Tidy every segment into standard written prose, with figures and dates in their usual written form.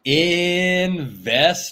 Investors,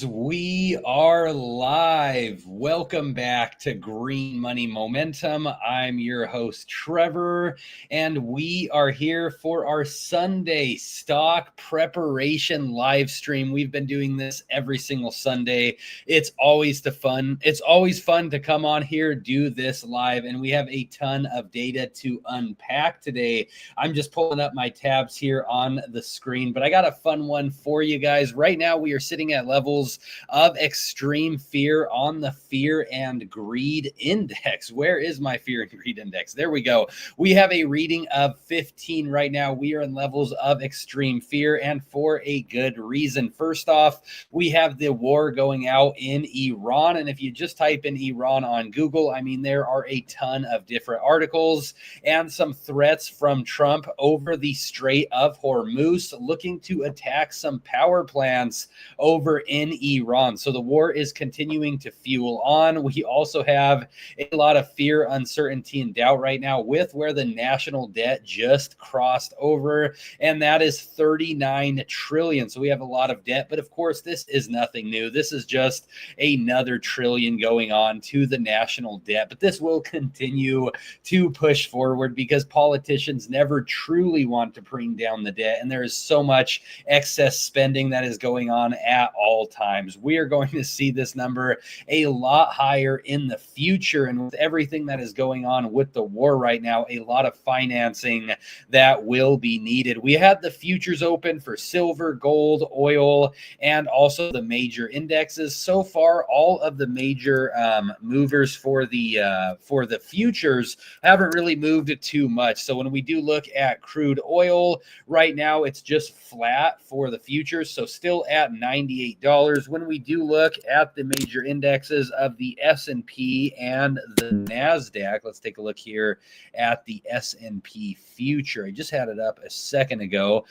we are live. Welcome back to Green Money Momentum. I'm your host, Trevor, and we are here for our Sunday stock preparation live stream. We've been doing this every single Sunday. It's always fun to come on here, do this live, and we have a ton of data to unpack today. I'm just pulling up my tabs here on the screen, but I got a fun one for you guys. Right now, we are sitting at levels of extreme fear on the fear and greed index. Where is my fear and greed index? There we go. We have a reading of 15 right now. We are in levels of extreme fear, and for a good reason. First off, we have the war going out in Iran, and if you just type in Iran on Google, I mean, there are a ton of different articles and some threats from Trump over the Strait of Hormuz, looking to attack some power plants over in Iran. So the war is continuing to fuel on. We also have a lot of fear, uncertainty, and doubt right now with where the national debt just crossed over, and that is 39 trillion. So we have a lot of debt, but of course, this is nothing new. This is just another trillion going on to the national debt, but this will continue to push forward because politicians never truly want to bring down the debt, and there is so much excess spending that is going on at all times. We are going to see this number a lot higher in the future, and with everything that is going on with the war right now, a lot of financing that will be needed. We had the futures open for silver, gold, oil, and also the major indexes. So far, all of the major movers for the futures haven't really moved too much. So when we do look at crude oil, right now it's just flat for the futures, so still at $98. When we do look at the major indexes of the S&P and the NASDAQ, let's take a look here at the S&P future. I just had it up a second ago.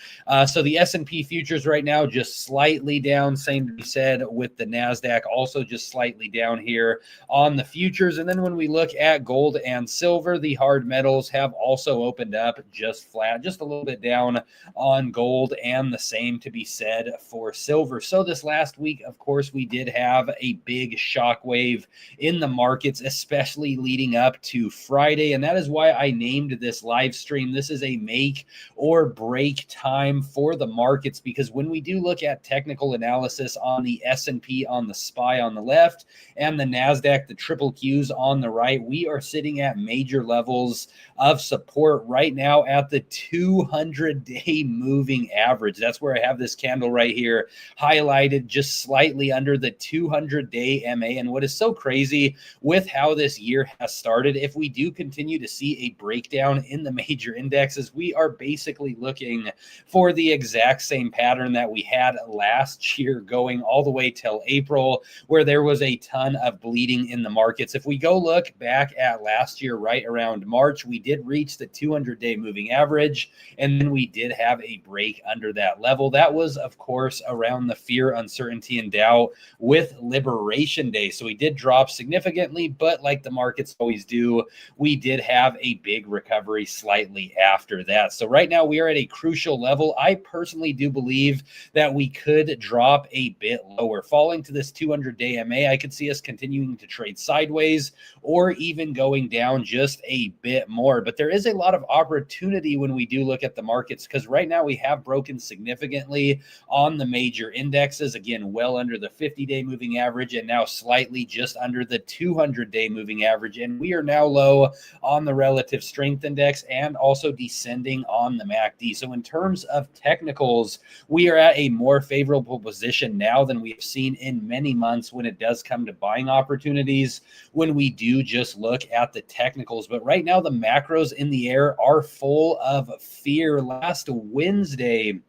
So the S&P futures right now just slightly down, same to be said with the NASDAQ, also just slightly down here on the futures. And then when we look at gold and silver, the hard metals have also opened up just flat, just a little bit down on gold, and the same to be said for silver. So this last week, of course, we did have a big shockwave in the markets, especially leading up to Friday, and that is why I named this live stream. This is a make or break time for the markets, because when we do look at technical analysis on the S&P on the SPY on the left and the NASDAQ, the triple Qs on the right, we are sitting at major levels of support right now at the 200-day moving average. That's where I have this candle right here highlighted just slightly under the 200-day MA. And what is so crazy with how this year has started, if we do continue to see a breakdown in the major indexes, we are basically looking for the exact same pattern that we had last year going all the way till April, where there was a ton of bleeding in the markets. If we go look back at last year, right around March, we did reach the 200-day moving average, and then we did have a break under that level. That was, of course, around the fear, uncertainty, and doubt with Liberation Day. So we did drop significantly, but like the markets always do, we did have a big recovery slightly after that. So right now we are at a crucial level. I personally do believe that we could drop a bit lower. Falling to this 200-day MA, I could see us continuing to trade sideways or even going down just a bit more. But there is a lot of opportunity when we do look at the markets, because right now we have broken significantly on the major indexes. Again, well under the 50-day moving average, and now slightly just under the 200-day moving average. And we are now low on the relative strength index and also descending on the MACD. So in terms of technicals, we are at a more favorable position now than we've seen in many months when it does come to buying opportunities, when we do just look at the technicals. But right now, the macros in the air are full of fear. Last Wednesday,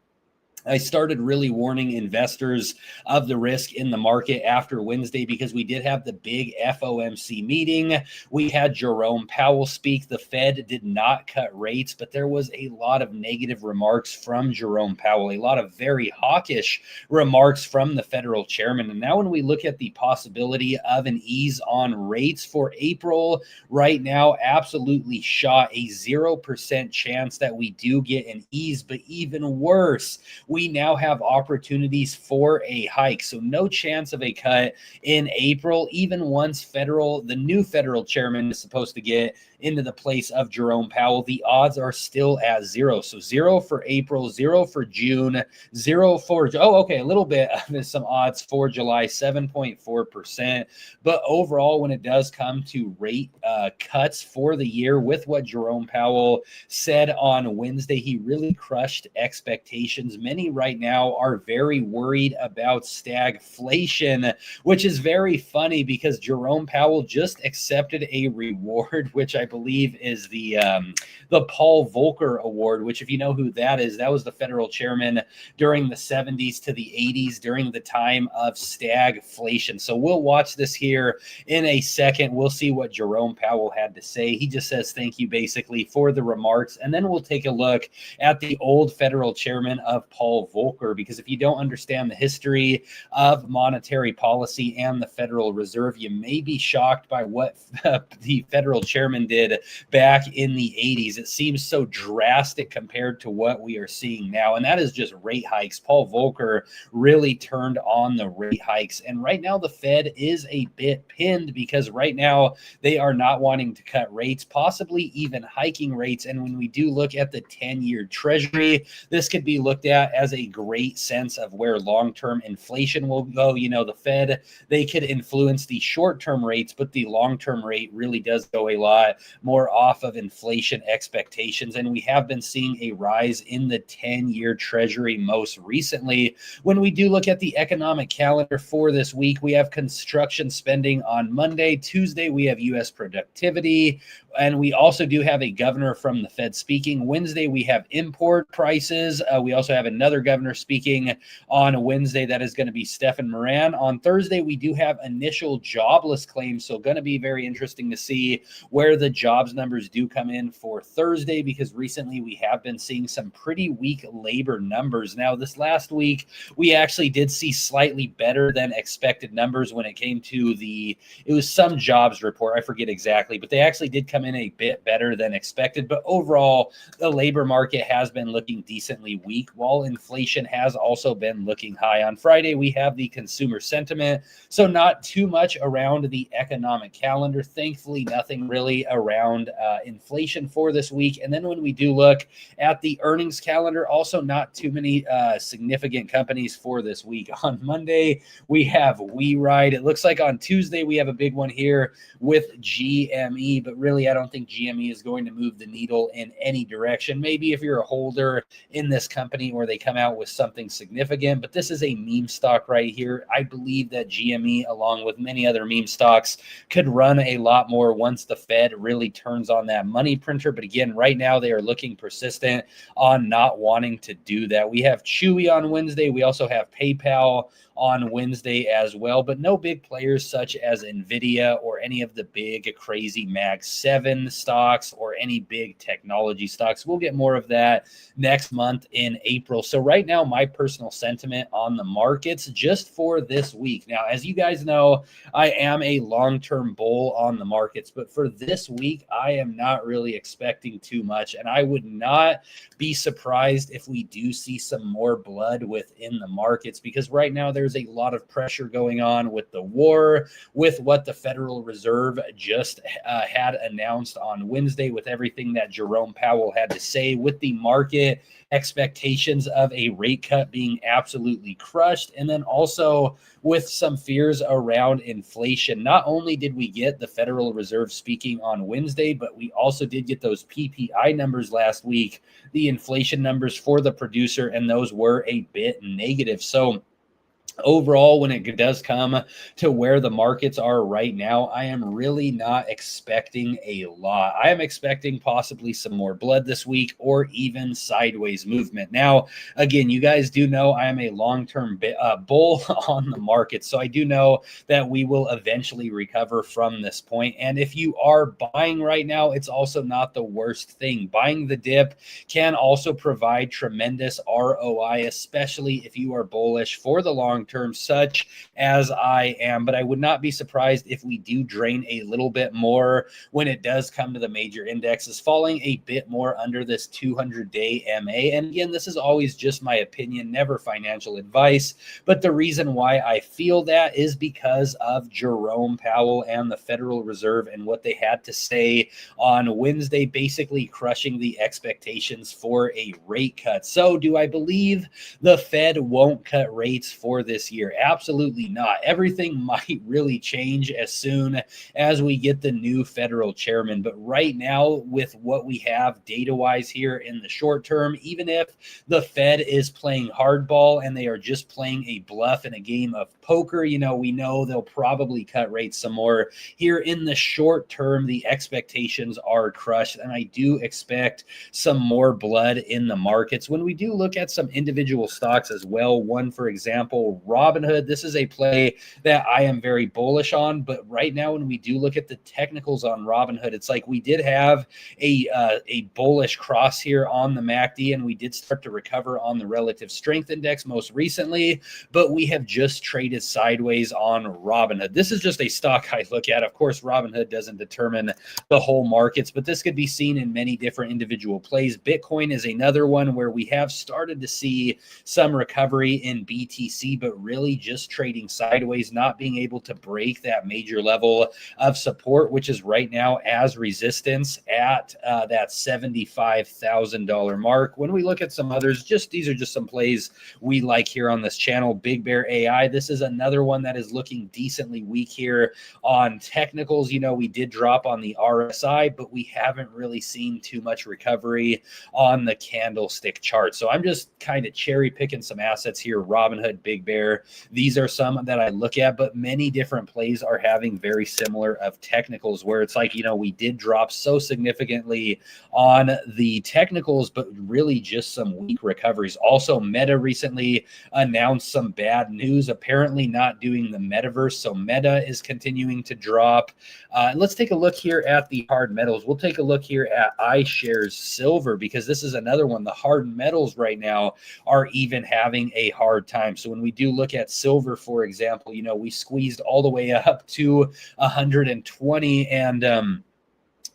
I started really warning investors of the risk in the market after Wednesday, because we did have the big FOMC meeting. We had Jerome Powell speak. The Fed did not cut rates, but there was a lot of negative remarks from Jerome Powell, a lot of very hawkish remarks from the federal chairman. And now when we look at the possibility of an ease on rates for April, right now, absolutely shot, a 0% chance that we do get an ease. But even worse, we now have opportunities for a hike. So no chance of a cut in April, even once the new federal chairman is supposed to get into the place of Jerome Powell. The odds are still at 0. So 0 for April, 0 for June, 0 for, a little bit of some odds for July, 7.4%. But overall, when it does come to rate cuts for the year, with what Jerome Powell said on Wednesday, he really crushed expectations. Many right now are very worried about stagflation, which is very funny because Jerome Powell just accepted a reward, which I believe is the Paul Volcker Award, which, if you know who that is, that was the federal chairman during the 70s to the 80s during the time of stagflation. So we'll watch this here in a second. We'll see what Jerome Powell had to say. He just says thank you basically for the remarks, and then we'll take a look at the old federal chairman of Paul Volcker, because if you don't understand the history of monetary policy and the Federal Reserve, you may be shocked by what the federal chairman did back in the 80s. It seems so drastic compared to what we are seeing now, and that is just rate hikes. Paul Volcker really turned on the rate hikes, and right now the Fed is a bit pinned because right now they are not wanting to cut rates, possibly even hiking rates. And when we do look at the 10-year Treasury, this could be looked at as a great sense of where long-term inflation will go. You know, the Fed, they could influence the short-term rates, but the long-term rate really does go a lot more off of inflation expectations. And we have been seeing a rise in the 10-year Treasury most recently. When we do look at the economic calendar for this week, we have construction spending on Monday. Tuesday, we have U.S. productivity. And we also do have a governor from the Fed speaking. Wednesday, we have import prices. We also have another governor speaking on Wednesday. That is going to be Stephen Moran. On Thursday, we do have initial jobless claims. So going to be very interesting to see where the jobs numbers do come in for Thursday, because recently we have been seeing some pretty weak labor numbers. Now, this last week, we actually did see slightly better than expected numbers when it came to it was some jobs report. I forget exactly, but they actually did come in a bit better than expected. But overall, the labor market has been looking decently weak, while inflation has also been looking high. On Friday, we have the consumer sentiment. So not too much around the economic calendar. Thankfully, nothing really around inflation for this week. And then when we do look at the earnings calendar, also not too many significant companies for this week. On Monday, we have WeRide. It looks like on Tuesday, we have a big one here with GME, but really, I don't think GME is going to move the needle in any direction. Maybe if you're a holder in this company or they come out with something significant, but this is a meme stock right here. I believe that GME, along with many other meme stocks, could run a lot more once the Fed really turns on that money printer. But again, right now they are looking persistent on not wanting to do that. We have Chewy on Wednesday. We also have PayPal on Wednesday as well, but no big players such as Nvidia or any of the big crazy Mag 7 stocks or any big technology stocks. We'll get more of that next month in April. So right now, my personal sentiment on the markets just for this week. Now, as you guys know, I am a long-term bull on the markets, but for this week, I am not really expecting too much, and I would not be surprised if we do see some more blood within the markets, because right now there's a lot of pressure going on with the war, with what the Federal Reserve just had announced on Wednesday, with everything that Jerome Powell had to say, with the market expectations of a rate cut being absolutely crushed, and then also with some fears around inflation. Not only did we get the Federal Reserve speaking on Wednesday, but we also did get those PPI numbers last week, the inflation numbers for the producer, and those were a bit negative. So overall, when it does come to where the markets are right now, I am really not expecting a lot. I am expecting possibly some more blood this week or even sideways movement. Now, again, you guys do know I am a long-term bull on the market, so I do know that we will eventually recover from this point. And if you are buying right now, it's also not the worst thing. Buying the dip can also provide tremendous ROI, especially if you are bullish for the long long-term, such as I am. But I would not be surprised if we do drain a little bit more when it does come to the major indexes, falling a bit more under this 200-day MA. And again, this is always just my opinion, never financial advice. But the reason why I feel that is because of Jerome Powell and the Federal Reserve and what they had to say on Wednesday, basically crushing the expectations for a rate cut. So do I believe the Fed won't cut rates for this year? Absolutely not. Everything might really change as soon as we get the new federal chairman. But right now, with what we have data-wise here in the short term, even if the Fed is playing hardball and they are just playing a bluff in a game of poker, we know they'll probably cut rates some more. Here in the short term, the expectations are crushed, and I do expect some more blood in the markets. When we do look at some individual stocks as well, one, for example, Robinhood, this is a play that I am very bullish on. But right now, when we do look at the technicals on Robinhood, it's like we did have a bullish cross here on the MACD, and we did start to recover on the relative strength index most recently, but we have just traded sideways on Robinhood. This is just a stock I look at. Of course, Robinhood doesn't determine the whole markets, but this could be seen in many different individual plays. Bitcoin is another one where we have started to see some recovery in BTC, but really just trading sideways, not being able to break that major level of support, which is right now as resistance at that $75,000 mark. When we look at some others, these are just some plays we like here on this channel. Big Bear AI, this is another one that is looking decently weak here on technicals. We did drop on the RSI, but we haven't really seen too much recovery on the candlestick chart. So I'm just kind of cherry picking some assets here. Robinhood, Big Bear, these are some that I look at, but many different plays are having very similar of technicals, where it's like, we did drop so significantly on the technicals, but really just some weak recoveries. Also, Meta recently announced some bad news, apparently not doing the metaverse. So Meta is continuing to drop. Let's take a look here at the hard metals. We'll take a look here at iShares Silver, because this is another one. The hard metals right now are even having a hard time. So when we do look at silver, for example, we squeezed all the way up to 120, and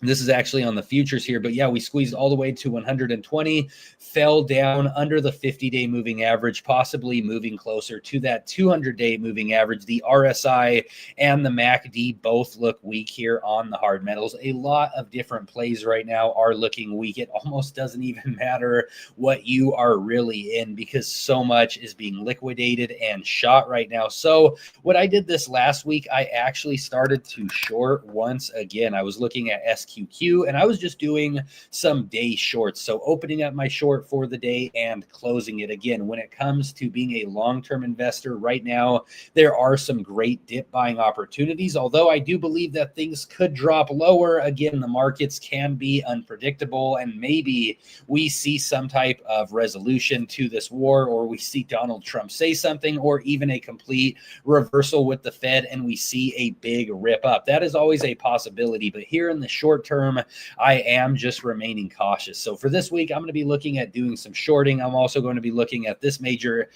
this is actually on the futures here, but yeah, we squeezed all the way to 120, fell down under the 50-day moving average, possibly moving closer to that 200-day moving average. The RSI and the MACD both look weak here on the hard metals. A lot of different plays right now are looking weak. It almost doesn't even matter what you are really in, because so much is being liquidated and shot right now. So what I did this last week, I actually started to short once again. I was looking at SQQQ, and I was just doing some day shorts. So opening up my short for the day and closing it. Again, when it comes to being a long-term investor right now, there are some great dip buying opportunities, although I do believe that things could drop lower. Again, the markets can be unpredictable, and maybe we see some type of resolution to this war, or we see Donald Trump say something, or even a complete reversal with the Fed, and we see a big rip up. That is always a possibility, but here in the short term, I am just remaining cautious. So for this week, I'm going to be looking at doing some shorting. I'm also going to be looking at this major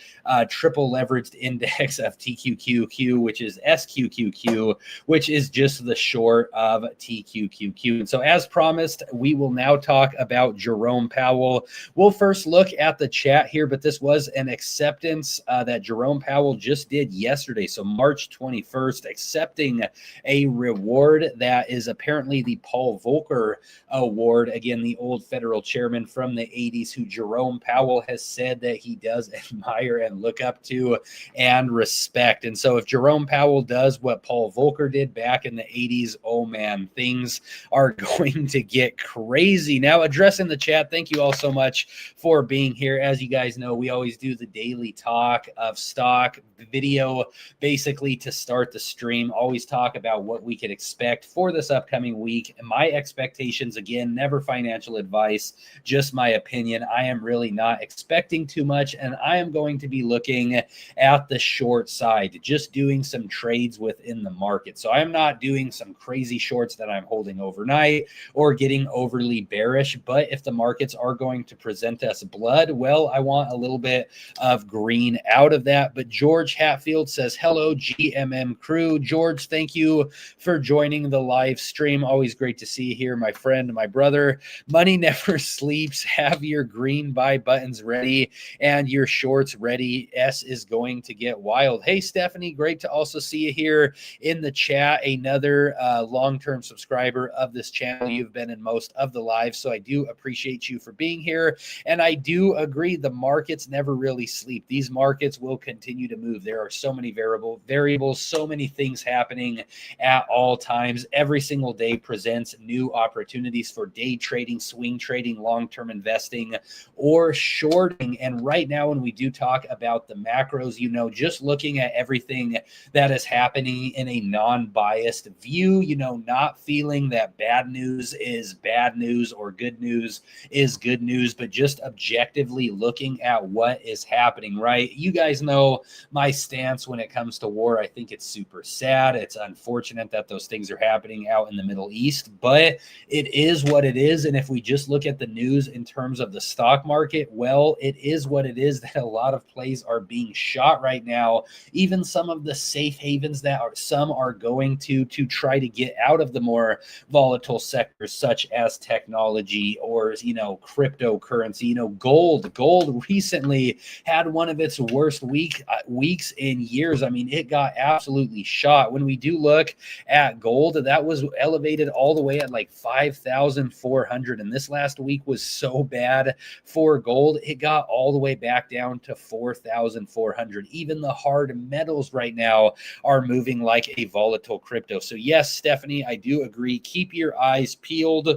triple leveraged index of TQQQ, which is SQQQ, which is just the short of TQQQ. And so as promised, we will now talk about Jerome Powell. We'll first look at the chat here, but this was an acceptance that Jerome Powell just did yesterday. So March 21st, accepting a reward that is apparently the Paul Volcker Award. Again, the old federal chairman from the 80s, who Jerome Powell has said that he does admire and look up to and respect. And so if Jerome Powell does what Paul Volcker did back in the 80s, oh man, things are going to get crazy. Now, addressing the chat, thank you all so much for being here. As you guys know, we always do the daily talk of stock video, basically to start the stream. Always talk about what we could expect for this upcoming week. My my expectations, again, never financial advice, just my opinion. I am really not expecting too much, and I am going to be looking at the short side, just doing some trades within the market. So I'm not doing some crazy shorts that I'm holding overnight or getting overly bearish. But if the markets are going to present us blood, well, I want a little bit of green out of that. But George Hatfield says, hello, GMM crew. George, thank you for joining the live stream. Always great to see you here, my friend, my brother. Money never sleeps. Have your green buy buttons ready and your shorts ready. S is going to get wild. Hey, Stephanie, great to also see you here in the chat. Another long-term subscriber of this channel. You've been in most of the lives, so I do appreciate you for being here. And I do agree, the markets never really sleep. These markets will continue to move. There are so many variables, so many things happening at all times. Every single day presents new opportunities for day trading, swing trading, long-term investing, or shorting. And right now, when we do talk about the macros, you know, just looking at everything that is happening in a non-biased view, you know, not feeling that bad news is bad news or good news is good news, but just objectively looking at what is happening, right? You guys know my stance when it comes to war. I think it's super sad. It's unfortunate that those things are happening out in the Middle East, but it is what it is. And if we just look at the news in terms of the stock market, well, it is what it is that a lot of plays are being shot right now. Even some of the safe havens that some are going to try to get out of the more volatile sectors, such as technology or, you know, cryptocurrency. You know, gold recently had one of its worst weeks in years. I mean, it got absolutely shot. When we do look at gold, that was elevated all the way at like 5,400, and this last week was so bad for gold, it got all the way back down to 4,400. Even the hard metals right now are moving like a volatile crypto. So yes, Stephanie, I do agree. Keep your eyes peeled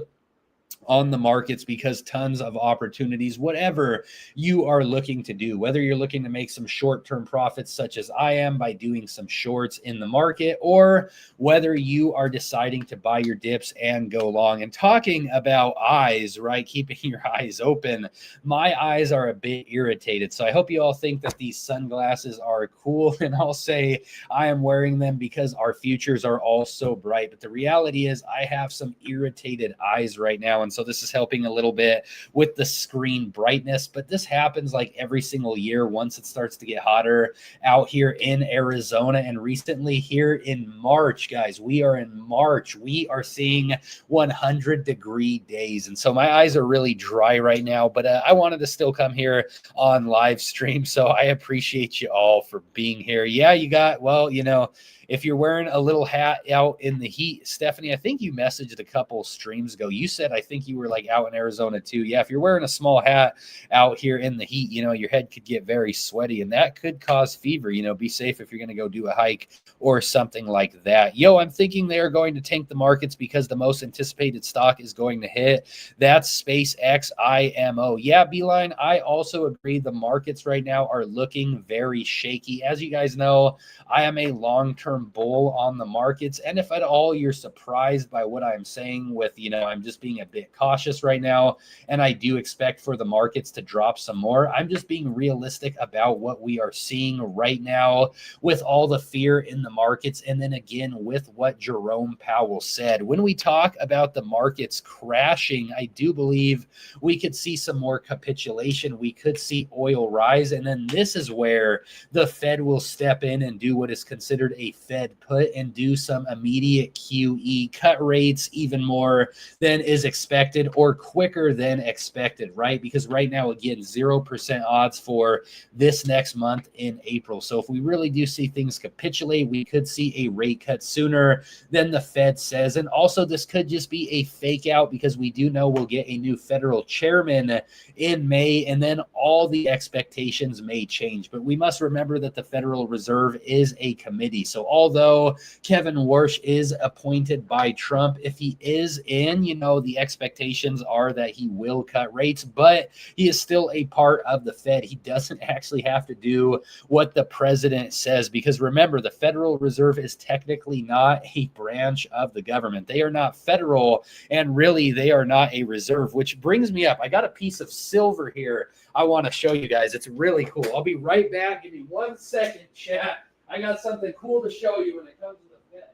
on the markets, because tons of opportunities, whatever you are looking to do, whether you're looking to make some short-term profits such as I am by doing some shorts in the market, or whether you are deciding to buy your dips and go long. And talking about eyes, right, keeping your eyes open, my eyes are a bit irritated, so I hope you all think that these sunglasses are cool, and I'll say I am wearing them because our futures are all so bright. But the reality is I have some irritated eyes right now, and so this is helping a little bit with the screen brightness. But this happens like every single year once it starts to get hotter out here in Arizona. And recently here in March, guys, we are in March, we are seeing 100-degree days. And so my eyes are really dry right now, but I wanted to still come here on live stream. So I appreciate you all for being here. Yeah, you got, well, you know, if you're wearing a little hat out in the heat, Stephanie, I think you messaged a couple streams ago. You said, I think you were like out in Arizona too. Yeah, if you're wearing a small hat out here in the heat, you know, your head could get very sweaty, and that could cause fever. You know, be safe if you're going to go do a hike or something like that. Yo, I'm thinking they are going to tank the markets because the most anticipated stock is going to hit. That's SpaceX IMO. Yeah, Beeline, I also agree. The markets right now are looking very shaky. As you guys know, I am a long-term bull on the markets. And if at all you're surprised by what I'm saying with, you know, I'm just being a bit cautious right now, and I do expect for the markets to drop some more, I'm just being realistic about what we are seeing right now with all the fear in the markets. And then again, with what Jerome Powell said, when we talk about the markets crashing, I do believe we could see some more capitulation. We could see oil rise. And then this is where the Fed will step in and do what is considered a Fed put and do some immediate QE, cut rates even more than is expected or quicker than expected, right? Because right now, again, 0% odds for this next month in April. So if we really do see things capitulate, we could see a rate cut sooner than the Fed says. And also, this could just be a fake out, because we do know we'll get a new federal chairman in May, and then all the expectations may change. But we must remember that the Federal Reserve is a committee. So although Kevin Warsh is appointed by Trump, if he is in, you know, the expectation expectations are that he will cut rates, but he is still a part of the Fed. He doesn't actually have to do what the president says, because remember, the Federal Reserve is technically not a branch of the government. They are not federal, and really they are not a reserve, which brings me up. I got a piece of silver here I want to show you guys. It's really cool. I'll be right back. Give me 1 second, chat. I got something cool to show you when it comes to the Fed.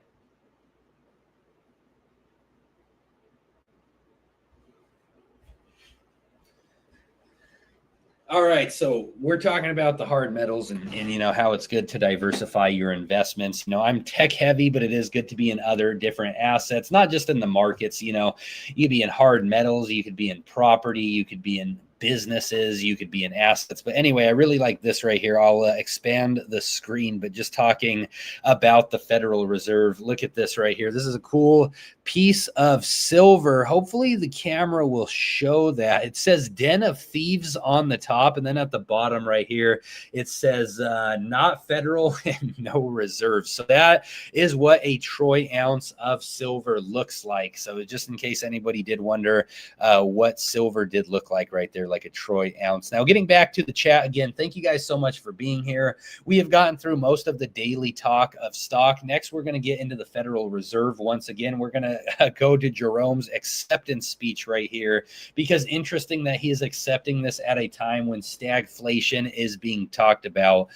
All right, so we're talking about the hard metals and how it's good to diversify your investments. I'm tech heavy, but it is good to be in other different assets, not just in the markets. You could be in hard metals, you could be in property, you could be in businesses, you could be in assets. But anyway, I really like this right here. I'll expand the screen, but just talking about the Federal Reserve. Look at this right here. This is a cool piece of silver. Hopefully the camera will show that. It says Den of Thieves on the top, and then at the bottom right here it says not federal and no reserves. So that is what a troy ounce of silver looks like. So just in case anybody did wonder what silver did look like right there, like a troy ounce. Now, getting back to the chat again, thank you guys so much for being here. We have gotten through most of the daily talk of stock. Next, we're going to get into the Federal Reserve. Once again, we're going to go to Jerome's acceptance speech right here, because interesting that he is accepting this at a time when stagflation is being talked about,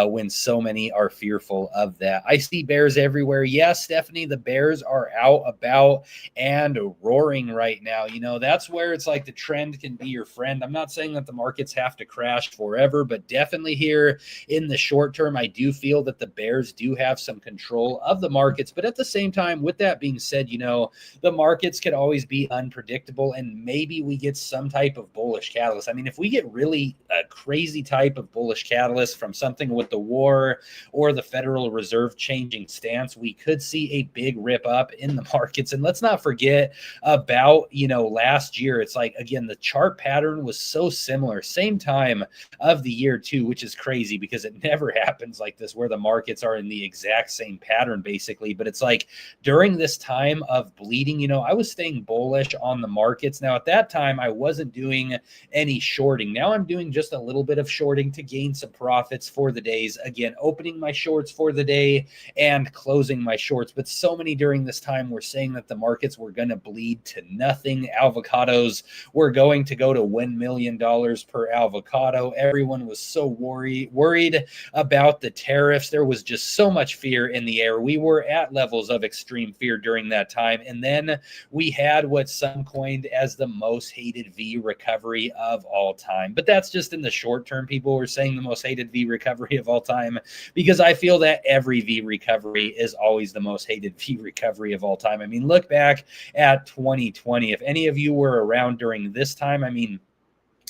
when so many are fearful of that. I see bears everywhere. Yes, Stephanie, the bears are out about and roaring right now. That's where it's like the trend can be your friend. I'm not saying that the markets have to crash forever, but definitely here in the short term, I do feel that the bears do have some control of the markets. But at the same time, with that being said, the markets could always be unpredictable, and maybe we get some type of bullish catalyst. I mean, if we get really a crazy type of bullish catalyst from something with the war or the Federal Reserve changing stance, we could see a big rip up in the markets. And let's not forget about, last year. It's like, again, the chart pattern was so similar, same time of the year too, which is crazy because it never happens like this where the markets are in the exact same pattern basically. But it's like during this time of bleeding, I was staying bullish on the markets. Now at that time, I wasn't doing any shorting. Now I'm doing just a little bit of shorting to gain some profits for the days. Again, opening my shorts for the day and closing my shorts. But so many during this time were saying that the markets were going to bleed to nothing. Avocados were going to go to $1 million per avocado. Everyone was so worried about the tariffs. There was just so much fear in the air. We were at levels of extreme fear during that time. And then we had what some coined as the most hated V recovery of all time. But that's just in the short term. People were saying the most hated V recovery of all time, because I feel that every V recovery is always the most hated V recovery of all time. I mean, look back at 2020. If any of you were around during this time, I mean,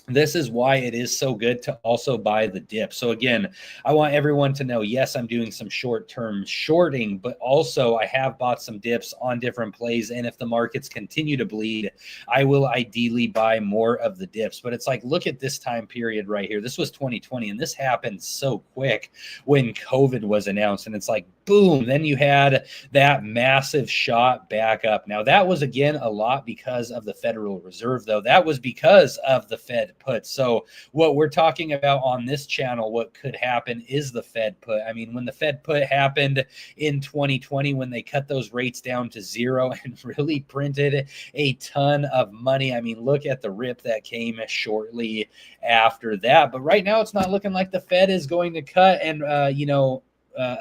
this is why it is so good to also buy the dip. So again, I want everyone to know, yes, I'm doing some short-term shorting, but also I have bought some dips on different plays. And if the markets continue to bleed, I will ideally buy more of the dips. But it's like, look at this time period right here. This was 2020, and this happened so quick when COVID was announced. And it's like, boom, then you had that massive shot back up. Now that was, again, a lot because of the Federal Reserve, though. That was because of the Fed put. So what we're talking about on this channel, what could happen is the Fed put. I mean, when the Fed put happened in 2020, when they cut those rates down to zero and really printed a ton of money, I mean, look at the rip that came shortly after that. But right now it's not looking like the Fed is going to cut. And,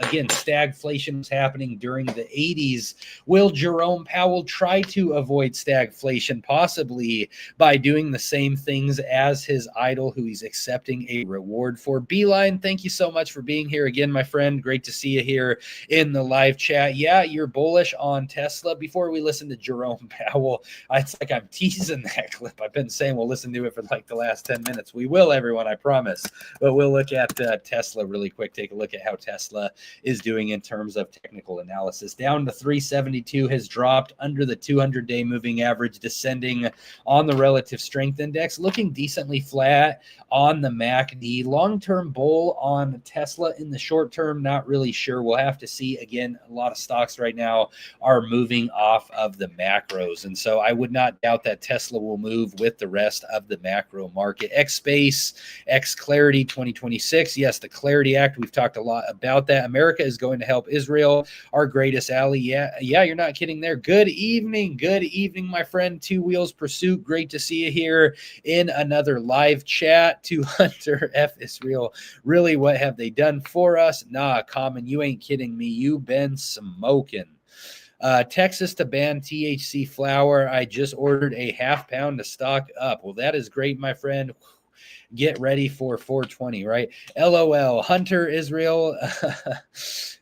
again, stagflation was happening during the 80s. Will Jerome Powell try to avoid stagflation, possibly by doing the same things as his idol, who he's accepting a reward for? Beeline, thank you so much for being here again, my friend. Great to see you here in the live chat. Yeah, you're bullish on Tesla. Before we listen to Jerome Powell, it's like I'm teasing that clip. I've been saying we'll listen to it for like the last 10 minutes. We will, everyone, I promise. But we'll look at Tesla really quick. Take a look at how Tesla Tesla is doing in terms of technical analysis. Down to 372 has dropped under the 200-day moving average, descending on the relative strength index, looking decently flat on the MACD. Long-term bull on Tesla. In the short term, not really sure. We'll have to see. Again, a lot of stocks right now are moving off of the macros, and so I would not doubt that Tesla will move with the rest of the macro market. X Space, X Clarity 2026. Yes, the Clarity Act. We've talked a lot about that. America is going to help Israel, our greatest ally. Yeah, you're not kidding there. Good evening, my friend. Two Wheels Pursuit. Great to see you here in another live chat. To Hunter F. Israel. Really, what have they done for us? Nah, Common, you ain't kidding me. You been smoking. Texas to ban THC flower. I just ordered a half pound to stock up. Well, that is great, my friend. Get ready for 420, right? LOL. Hunter Israel.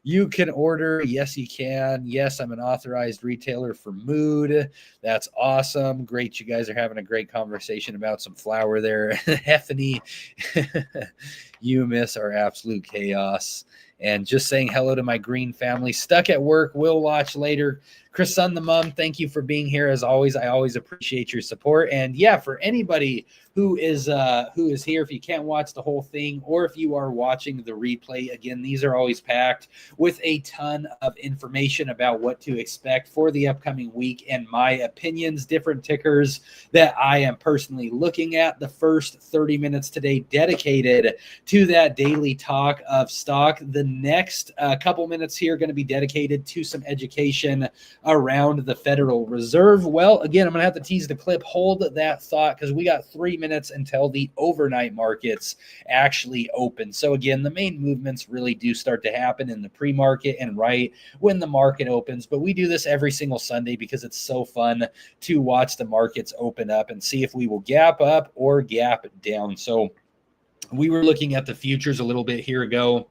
You can order. Yes, you can. Yes, I'm an authorized retailer for Mood. That's awesome. Great. You guys are having a great conversation about some flour there. Heffany, you miss our absolute chaos. And just saying hello to my green family. Stuck at work. Will watch later. Chris Sun the Mom, thank you for being here as always. I always appreciate your support. And yeah, for anybody who is here, if you can't watch the whole thing, or if you are watching the replay, again, these are always packed with a ton of information about what to expect for the upcoming week and my opinions, different tickers that I am personally looking at. The first 30 minutes today dedicated to that daily talk of stock. The next couple minutes here are going to be dedicated to some education around the Federal Reserve. Well, again, I'm going to have to tease the clip. Hold that thought because we got 3 minutes until the overnight markets actually open. So again, the main movements really do start to happen in the pre-market and right when the market opens. But we do this every single Sunday because it's so fun to watch the markets open up and see if we will gap up or gap down. So we were looking at the futures a little bit here ago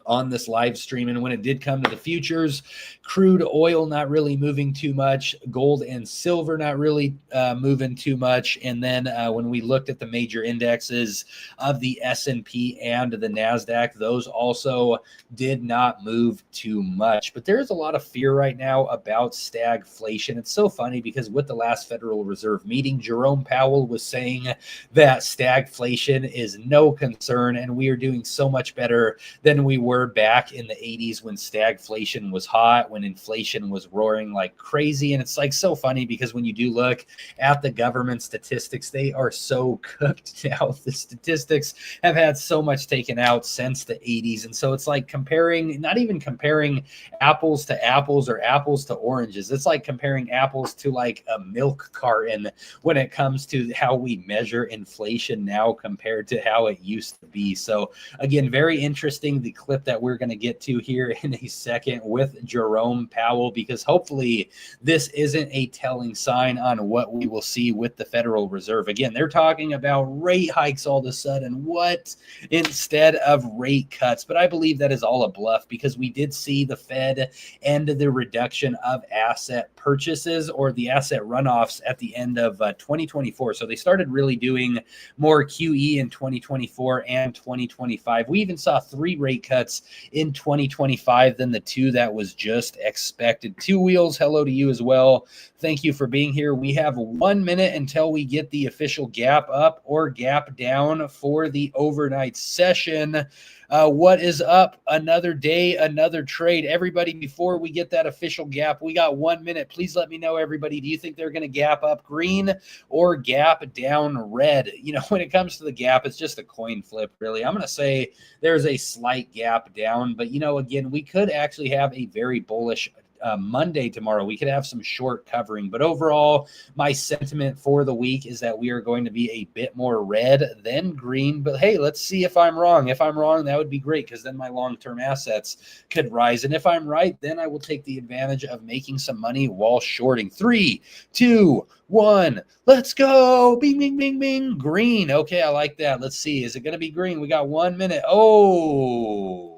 on this live stream, and when it did come to the futures, crude oil not really moving too much, gold and silver not really moving too much, and then when we looked at the major indexes of the S&P and the NASDAQ, those also did not move too much. But there's a lot of fear right now about stagflation. It's so funny because with the last Federal Reserve meeting, Jerome Powell was saying that stagflation is no concern and we are doing so much better than we were back in the 80s when stagflation was hot, when inflation was roaring like crazy. And it's like so funny because when you do look at the government statistics, they are so cooked now. The statistics have had so much taken out since the 80s. And so it's like comparing, not even comparing apples to apples or apples to oranges. It's like comparing apples to like a milk carton when it comes to how we measure inflation now compared to how it used to be. So again, very interesting, the clip that we're going to get to here in a second with Jerome Powell, because hopefully this isn't a telling sign on what we will see with the Federal Reserve. Again, they're talking about rate hikes all of a sudden, what instead of rate cuts. But I believe that is all a bluff because we did see the Fed end the reduction of asset purchases or the asset runoffs at the end of 2024. So they started really doing more QE in 2024 and 2025. We even saw 3 rate cuts in 2025 than the 2 that was just expected. Two Wheels, hello to you as well. Thank you for being here. We have 1 minute until we get the official gap up or gap down for the overnight session. What is up? Another day, another trade. Everybody, before we get that official gap, we got 1 minute. Please let me know, everybody. Do you think they're going to gap up green or gap down red? You know, when it comes to the gap, it's just a coin flip, really. I'm going to say there's a slight gap down, but, you know, again, we could actually have a very bullish Monday tomorrow. We could have some short covering, but overall, my sentiment for the week is that we are going to be a bit more red than green. But hey, let's see if I'm wrong. If I'm wrong, that would be great because then my long-term assets could rise. And if I'm right, then I will take the advantage of making some money while shorting. 3, 2, 1, let's go. Bing, bing, bing, bing. Green. Okay, I like that. Let's see. Is it going to be green? We got 1 minute. Oh.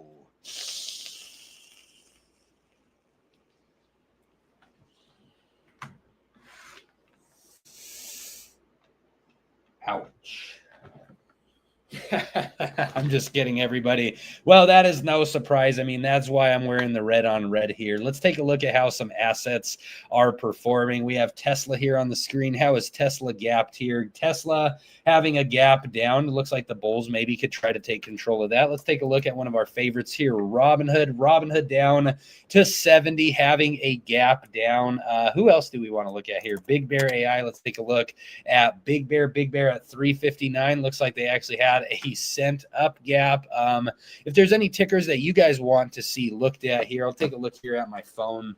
Ouch. I'm just kidding, everybody. Well, that is no surprise. I mean, that's why I'm wearing the red on red here. Let's take a look at how some assets are performing. We have Tesla here on the screen. How is Tesla gapped here? Tesla having a gap down. It looks like the bulls maybe could try to take control of that. Let's take a look at one of our favorites here, Robinhood. Robinhood down to 70, having a gap down. Who else do we want to look at here? Big Bear AI. Let's take a look at Big Bear. Big Bear at 359. Looks like they actually had a cent up gap. If there's any tickers that you guys want to see looked at here, I'll take a look here at my phone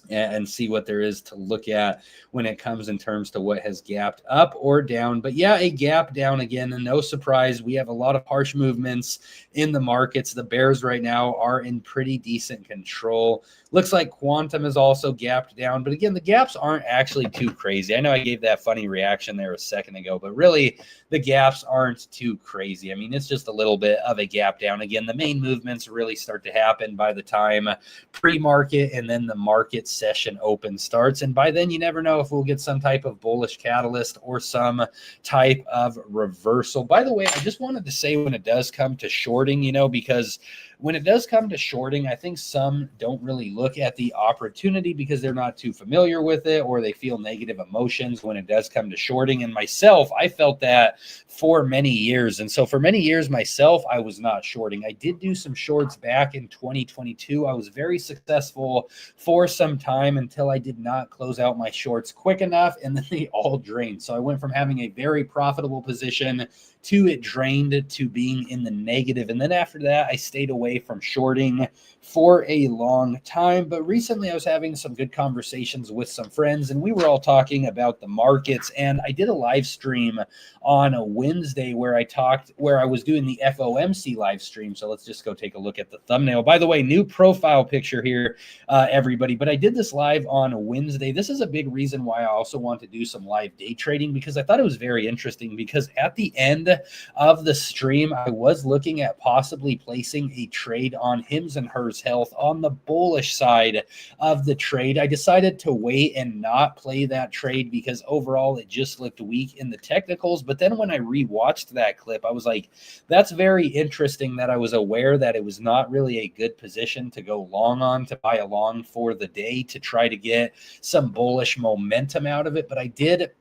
and see what there is to look at when it comes in terms to what has gapped up or down. But yeah, a gap down again, and no surprise, we have a lot of harsh movements in the markets. The bears right now are in pretty decent control. Looks like quantum is also gapped down, but again, the gaps aren't actually too crazy. I know I gave that funny reaction there a second ago, but really the gaps aren't too crazy. I mean, it's just a little bit of a gap down. Again, the main movements really start to happen by the time pre-market and then the market session open starts. And by then, you never know if we'll get some type of bullish catalyst or some type of reversal. By the way, I just wanted to say when it does come to shorting, because when it does come to shorting, I think some don't really look at the opportunity because they're not too familiar with it, or they feel negative emotions when it does come to shorting. And myself, I felt that for many years. And so for many years myself, I was not shorting. I did do some shorts back in 2022. I was very successful for some time until I did not close out my shorts quick enough, and then they all drained. So I went from having a very profitable position to it drained to being in the negative. And then after that, I stayed away from shorting for a long time. But recently I was having some good conversations with some friends, and we were all talking about the markets. And I did a live stream on a Wednesday where I was doing the FOMC live stream. So let's just go take a look at the thumbnail. By the way, new profile picture here, everybody. But I did this live on a Wednesday. This is a big reason why I also want to do some live day trading, because I thought it was very interesting, because at the end of the stream, I was looking at possibly placing a trade on Hims and Hers Health on the bullish side of the trade. I decided to wait and not play that trade because overall it just looked weak in the technicals. But then when I rewatched that clip, I was like, that's very interesting that I was aware that it was not really a good position to go long on, to buy a long for the day, to try to get some bullish momentum out of it. But I did,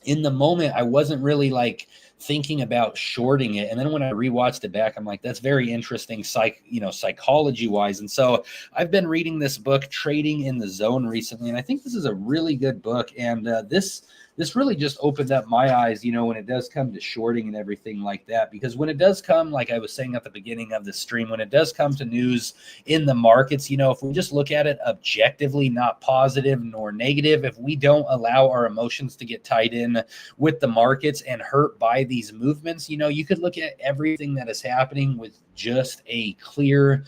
in the moment, I wasn't really thinking about shorting it. And then when I rewatched it back, I'm like, that's very interesting, psychology wise. And so I've been reading this book, Trading in the Zone, recently. And I think this is a really good book. And this really just opened up my eyes, when it does come to shorting and everything like that. Because when it does come, like I was saying at the beginning of the stream, when it does come to news in the markets, if we just look at it objectively, not positive nor negative, if we don't allow our emotions to get tied in with the markets and hurt by these movements, you could look at everything that is happening with just a clear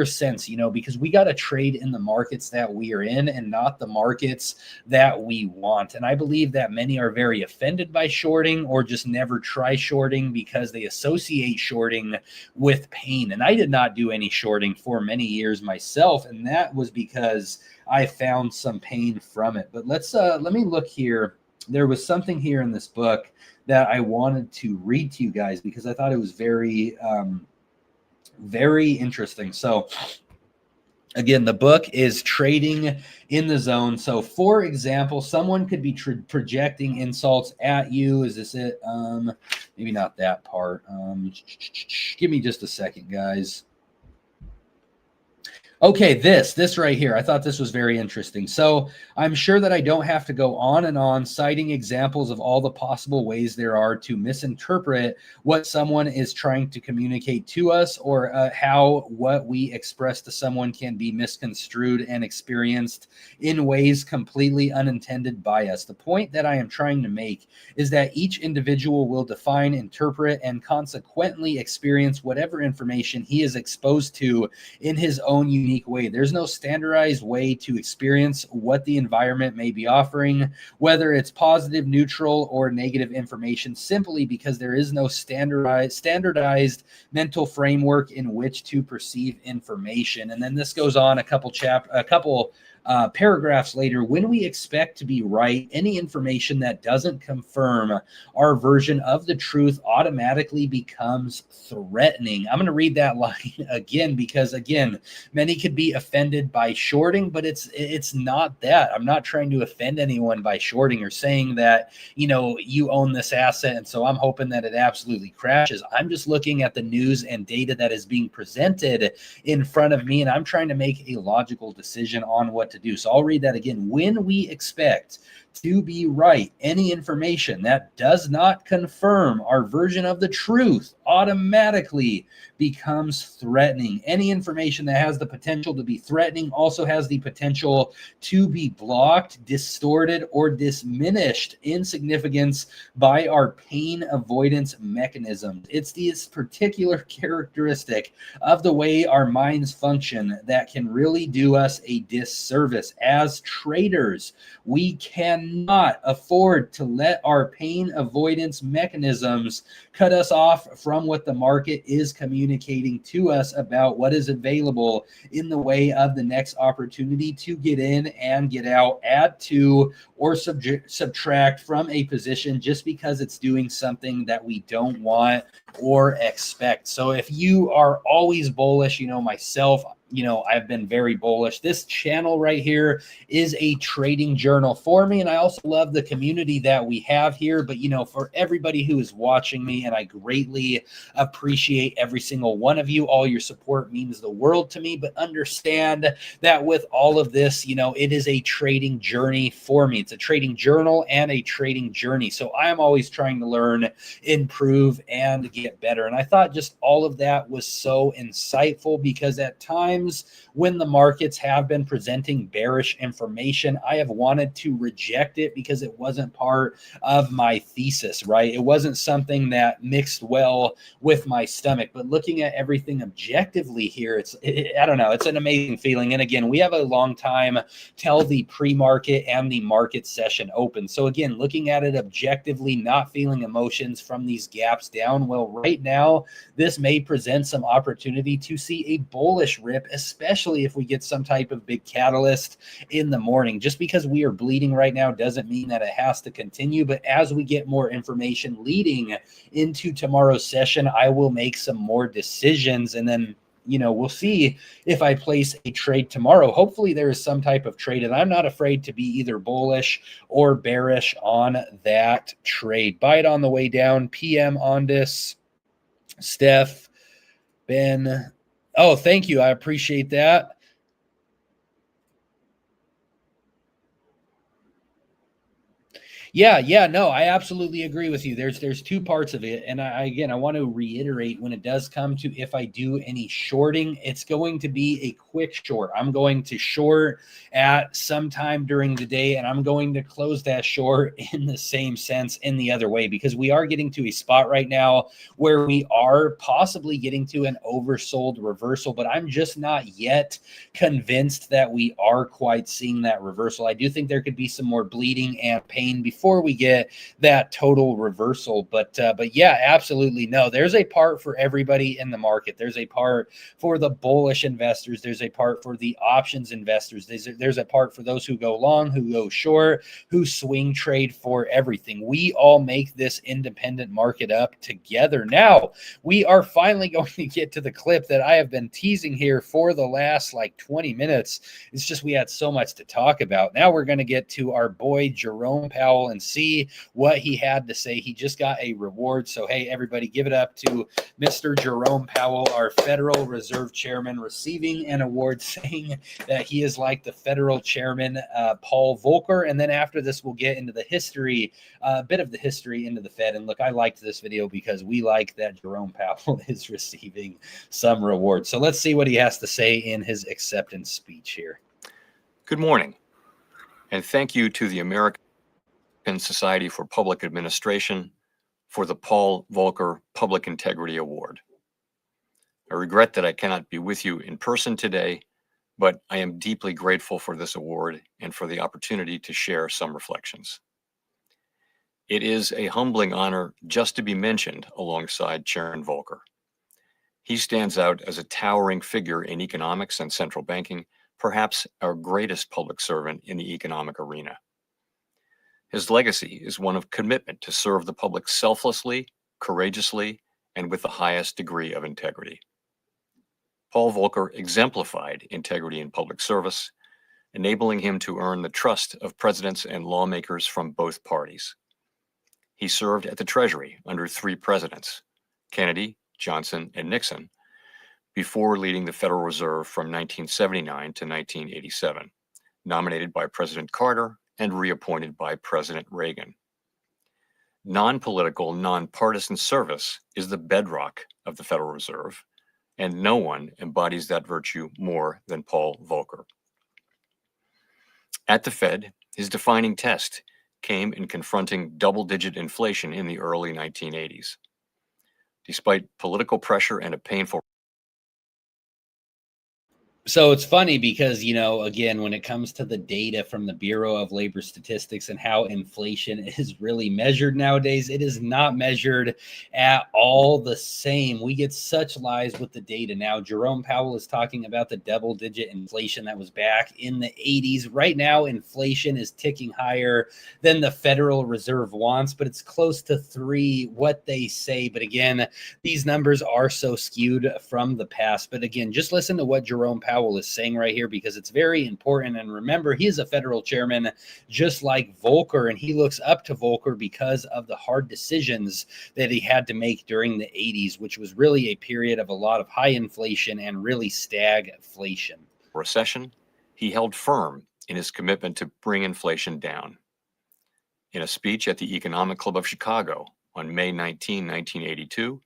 sense, because we got to trade in the markets that we are in and not the markets that we want. And I believe that many are very offended by shorting, or just never try shorting because they associate shorting with pain. And I did not do any shorting for many years myself, and that was because I found some pain from it. But let me look here. There was something here in this book that I wanted to read to you guys because I thought it was very interesting. So again, the book is Trading in the Zone. So for example, someone could be projecting insults at you. Is this it? Maybe not that part. Give me just a second, guys. Okay, this right here. I thought this was very interesting. So I'm sure that I don't have to go on and on citing examples of all the possible ways there are to misinterpret what someone is trying to communicate to us, or how what we express to someone can be misconstrued and experienced in ways completely unintended by us. The point that I am trying to make is that each individual will define, interpret, and consequently experience whatever information he is exposed to in his own unique way. There's no standardized way to experience what the environment may be offering, whether it's positive, neutral, or negative information, simply because there is no standardized mental framework in which to perceive information. And then this goes on a couple paragraphs later, when we expect to be right, any information that doesn't confirm our version of the truth automatically becomes threatening. I'm going to read that line again because, again, many could be offended by shorting, but it's not that. I'm not trying to offend anyone by shorting or saying that, you own this asset, and so I'm hoping that it absolutely crashes. I'm just looking at the news and data that is being presented in front of me, and I'm trying to make a logical decision on what to do. So I'll read that again. When we expect to be right, any information that does not confirm our version of the truth automatically becomes threatening. Any information that has the potential to be threatening also has the potential to be blocked, distorted, or diminished in significance by our pain avoidance mechanisms. It's this particular characteristic of the way our minds function that can really do us a disservice. As traders, we cannot afford to let our pain avoidance mechanisms cut us off from what the market is communicating to us about what is available in the way of the next opportunity to get in and get out, add to, or subtract from a position just because it's doing something that we don't want or expect. So if you are always bullish, myself, I've been very bullish. This channel right here is a trading journal for me, and I also love the community that we have here. But for everybody who is watching me, and I greatly appreciate every single one of you, all your support means the world to me. But understand that with all of this, it is a trading journey for me. It's a trading journal and a trading journey. So I'm always trying to learn, improve, and get better. And I thought just all of that was so insightful because at times when the markets have been presenting bearish information, I have wanted to reject it because it wasn't part of my thesis, right? It wasn't something that mixed well with my stomach. But looking at everything objectively here, I don't know, it's an amazing feeling. And again, we have a long time till the pre-market and the market session open. So again, looking at it objectively, not feeling emotions from these gaps down, well, right now, this may present some opportunity to see a bullish rip, especially if we get some type of big catalyst in the morning. Just because we are bleeding right now doesn't mean that it has to continue. But as we get more information leading into tomorrow's session, I will make some more decisions, and then we'll see if I place a trade tomorrow. Hopefully there is some type of trade, and I'm not afraid to be either bullish or bearish on that trade. Buy it on the way down. PM on this. Steph, Ben. Oh, thank you. I appreciate that. Yeah, no, I absolutely agree with you. There's two parts of it, and I want to reiterate, when it does come to if I do any shorting, it's going to be a quick short. I'm going to short at some time during the day, and I'm going to close that short in the same sense in the other way, because we are getting to a spot right now where we are possibly getting to an oversold reversal, but I'm just not yet convinced that we are quite seeing that reversal. I do think there could be some more bleeding and pain before we get that total reversal. But yeah, absolutely. No, there's a part for everybody in the market. There's a part for the bullish investors. There's a part for the options investors. There's a part for those who go long, who go short, who swing trade, for everything. We all make this independent market up together. Now, we are finally going to get to the clip that I have been teasing here for the last like 20 minutes. It's just we had so much to talk about. Now we're going to get to our boy Jerome Powell and see what he had to say. He just got a reward. So, hey, everybody, give it up to Mr. Jerome Powell, our Federal Reserve Chairman, receiving an award, saying that he is like the Federal Chairman, Paul Volcker. And then after this, we'll get into the history, a bit of the history into the Fed. And look, I liked this video because we like that Jerome Powell is receiving some reward. So let's see what he has to say in his acceptance speech here. Good morning, and thank you to the American Society for Public Administration for the Paul Volcker Public Integrity Award. I regret that I cannot be with you in person today, but I am deeply grateful for this award and for the opportunity to share some reflections. It is a humbling honor just to be mentioned alongside Chairman Volcker. He stands out as a towering figure in economics and central banking, perhaps our greatest public servant in the economic arena. His legacy is one of commitment to serve the public selflessly, courageously, and with the highest degree of integrity. Paul Volcker exemplified integrity in public service, enabling him to earn the trust of presidents and lawmakers from both parties. He served at the Treasury under 3 presidents, Kennedy, Johnson, and Nixon, before leading the Federal Reserve from 1979 to 1987, nominated by President Carter and reappointed by President Reagan. Non-political, nonpartisan service is the bedrock of the Federal Reserve, and no one embodies that virtue more than Paul Volcker. At the Fed, his defining test came in confronting double-digit inflation in the early 1980s. Despite political pressure and a painful So it's funny because, again, when it comes to the data from the Bureau of Labor Statistics and how inflation is really measured nowadays, it is not measured at all the same. We get such lies with the data now. Jerome Powell is talking about the double-digit inflation that was back in the 80s. Right now, inflation is ticking higher than the Federal Reserve wants, but it's close to 3, what they say. But again, these numbers are so skewed from the past. But again, just listen to what Jerome Powell is saying right here, because it's very important. And remember, he is a federal chairman just like Volcker, and he looks up to Volcker because of the hard decisions that he had to make during the 80s, which was really a period of a lot of high inflation and really stagflation. recession, he held firm in his commitment to bring inflation down. In a speech at the Economic Club of Chicago on May 19, 1982,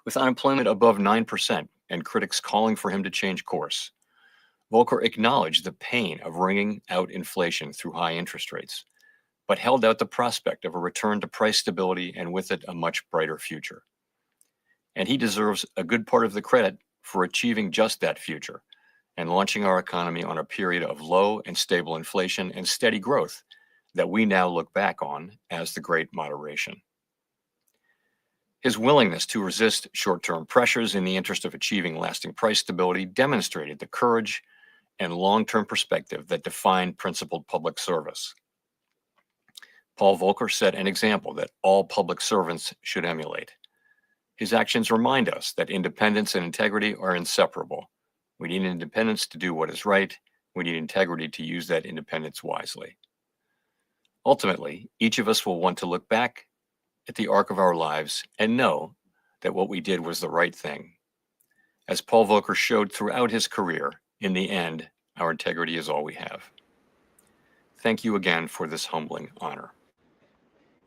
with unemployment above 9% and critics calling for him to change course, Volcker acknowledged the pain of wringing out inflation through high interest rates, but held out the prospect of a return to price stability and with it a much brighter future. And he deserves a good part of the credit for achieving just that future and launching our economy on a period of low and stable inflation and steady growth that we now look back on as the Great Moderation. His willingness to resist short-term pressures in the interest of achieving lasting price stability demonstrated the courage and long-term perspective that define principled public service. Paul Volcker set an example that all public servants should emulate. His actions remind us that independence and integrity are inseparable. We need independence to do what is right. We need integrity to use that independence wisely. Ultimately, each of us will want to look back at the arc of our lives and know that what we did was the right thing. As Paul Volcker showed throughout his career, in the end, our integrity is all we have. Thank you again for this humbling honor.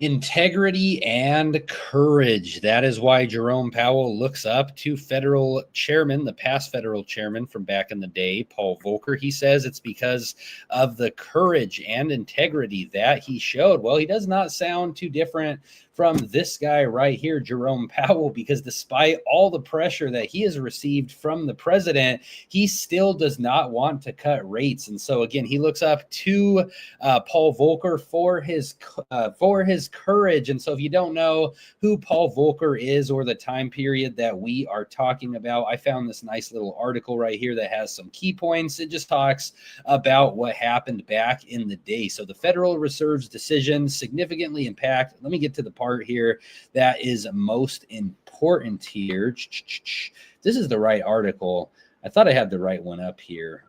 Integrity and courage. That is why Jerome Powell looks up to federal chairman, the past federal chairman from back in the day, Paul Volcker. He says it's because of the courage and integrity that he showed. Well, he does not sound too different from this guy right here, Jerome Powell, because despite all the pressure that he has received from the president, he still does not want to cut rates. And so again, he looks up to Paul Volcker for his courage. And so if you don't know who Paul Volcker is or the time period that we are talking about, I found this nice little article right here that has some key points. It just talks about what happened back in the day. So the Federal Reserve's decision significantly impact. Let me get to the part here that is most important here. This is the right article. I thought I had the right one up here.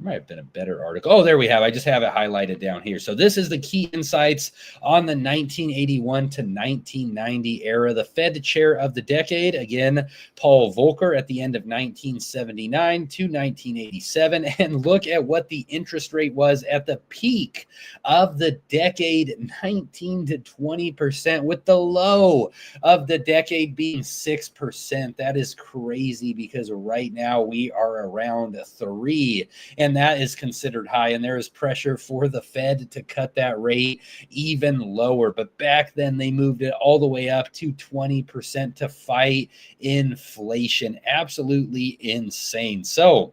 Might have been a better article. Oh, there we have. I just have it highlighted down here. So this is the key insights on the 1981 to 1990 era. The Fed chair of the decade, again, Paul Volcker at the end of 1979 to 1987. And look at what the interest rate was at the peak of the decade, 19 to 20%, with the low of the decade being 6%. That is crazy because right now we are around 3%. And that is considered high, and there is pressure for the Fed to cut that rate even lower. But back then, they moved it all the way up to 20% to fight inflation. Absolutely insane. So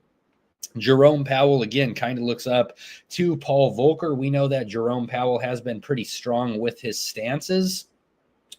Jerome Powell, again, kind of looks up to Paul Volcker. We know that Jerome Powell has been pretty strong with his stances.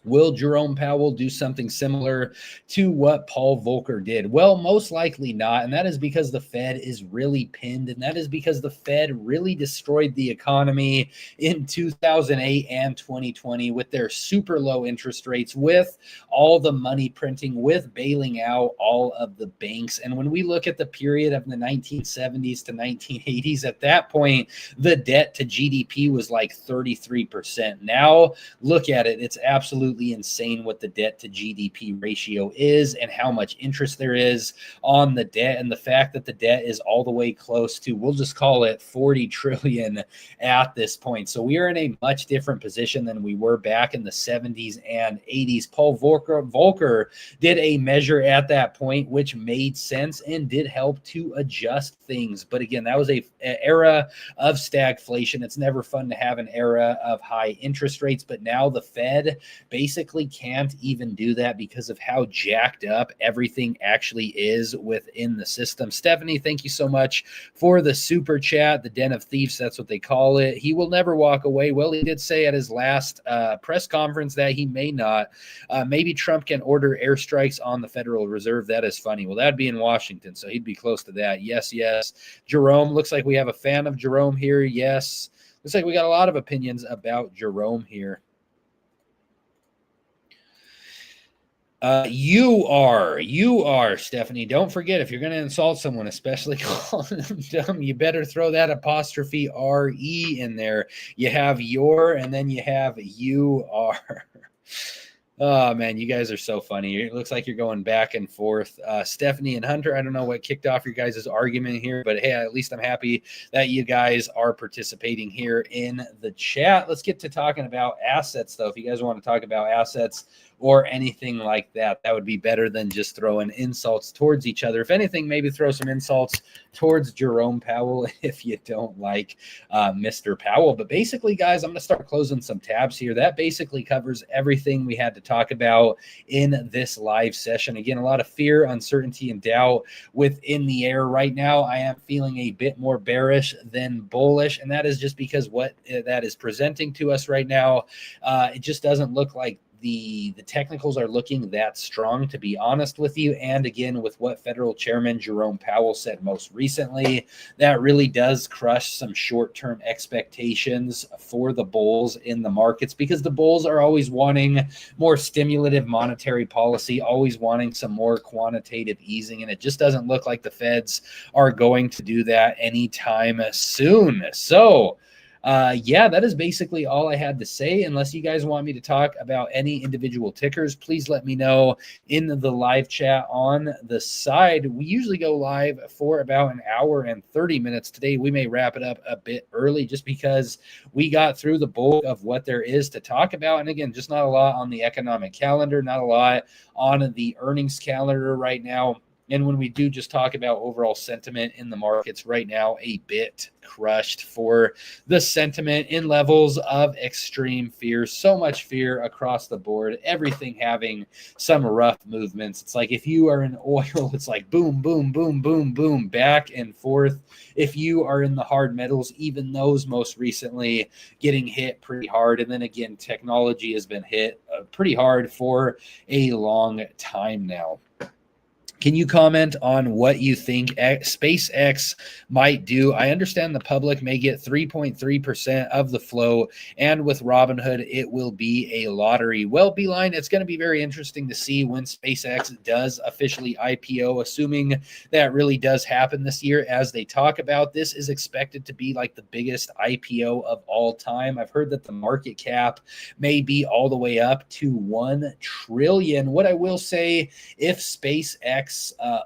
Will Jerome Powell do something similar to what Paul Volcker did? Well, most likely not. And that is because the Fed is really pinned. And that is because the Fed really destroyed the economy in 2008 and 2020 with their super low interest rates, with all the money printing, with bailing out all of the banks. And when we look at the period of the 1970s to 1980s, at that point, the debt to GDP was like 33%. Now, look at it. It's absolutely insane what the debt to GDP ratio is and how much interest there is on the debt. And the fact that the debt is all the way close to, we'll just call it 40 trillion at this point. So we are in a much different position than we were back in the 70s and 80s. Paul Volcker did a measure at that point, which made sense and did help to adjust things. But again, that was an era of stagflation. It's never fun to have an era of high interest rates, but now the Fed basically can't even do that because of how jacked up everything actually is within the system. Stephanie, thank you so much for the super chat. The Den of Thieves, that's what they call it. He will never walk away. Well, he did say at his last press conference that he may not. Maybe Trump can order airstrikes on the Federal Reserve. That is funny. Well, that'd be in Washington, so he'd be close to that. Yes, yes. Jerome, looks like we have a fan of Jerome here. Yes. Looks like we got a lot of opinions about Jerome here. You are, Stephanie. Don't forget, if you're going to insult someone, especially calling them dumb, you better throw that apostrophe R-E in there. You have your, and then you have you are. Oh, man, you guys are so funny. It looks like you're going back and forth. Stephanie and Hunter, I don't know what kicked off your guys' argument here, but hey, at least I'm happy that you guys are participating here in the chat. Let's get to talking about assets, though. If you guys want to talk about assets or anything like that, that would be better than just throwing insults towards each other. If anything, maybe throw some insults towards Jerome Powell if you don't like Mr. Powell. But basically, guys, I'm going to start closing some tabs here. That basically covers everything we had to talk about in this live session. Again, a lot of fear, uncertainty, and doubt within the air right now. I am feeling a bit more bearish than bullish, and that is just because what that is presenting to us right now, it just doesn't look like the technicals are looking that strong, to be honest with you. And again, with what Federal Chairman Jerome Powell said most recently, that really does crush some short-term expectations for the bulls in the markets, because the bulls are always wanting more stimulative monetary policy, always wanting some more quantitative easing, and it just doesn't look like the Feds are going to do that anytime soon. So yeah, that is basically all I had to say. Unless you guys want me to talk about any individual tickers, please let me know in the live chat on the side. We usually go live for about an hour and 30 minutes. Today, we may wrap it up a bit early just because we got through the bulk of what there is to talk about. And again, just not a lot on the economic calendar, not a lot on the earnings calendar right now. And when we do just talk about overall sentiment in the markets right now, a bit crushed for the sentiment in levels of extreme fear. So much fear across the board, everything having some rough movements. It's like if you are in oil, it's like boom, boom, boom, boom, boom, back and forth. If you are in the hard metals, even those most recently getting hit pretty hard. And then again, technology has been hit pretty hard for a long time now. Can you comment on what you think SpaceX might do? I understand the public may get 3.3% of the flow, and with Robinhood, it will be a lottery. Well, Beeline, it's going to be very interesting to see when SpaceX does officially IPO, assuming that really does happen this year. As they talk about, this is expected to be like the biggest IPO of all time. I've heard that the market cap may be all the way up to 1 trillion. What I will say, if SpaceX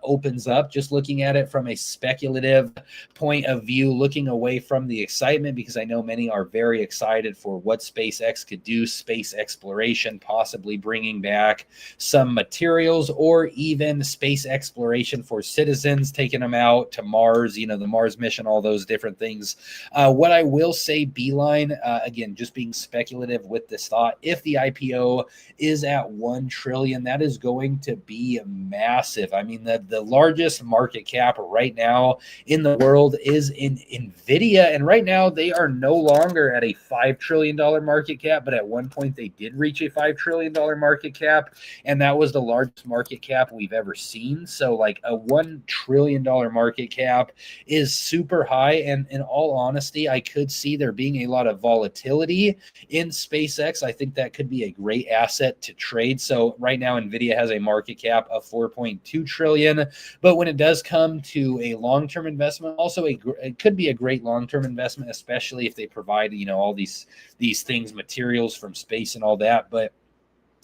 opens up, just looking at it from a speculative point of view, looking away from the excitement, because I know many are very excited for what SpaceX could do, space exploration, possibly bringing back some materials, or even space exploration for citizens, taking them out to Mars, the Mars mission, all those different things. What I will say, Beeline, again, just being speculative with this thought, if the IPO is at 1 trillion, that is going to be massive. massive. I mean, the largest market cap right now in the world is in Nvidia, and right now they are no longer at a $5 trillion market cap, but at one point they did reach a $5 trillion market cap, and that was the largest market cap we've ever seen. So like a $1 trillion market cap is super high, and in all honesty, I could see there being a lot of volatility in SpaceX. I think that could be a great asset to trade. So right now Nvidia has a market cap of 4.2 trillion, but when it does come to a long-term investment, also it could be a great long-term investment, especially if they provide, all these things, materials from space and all that. But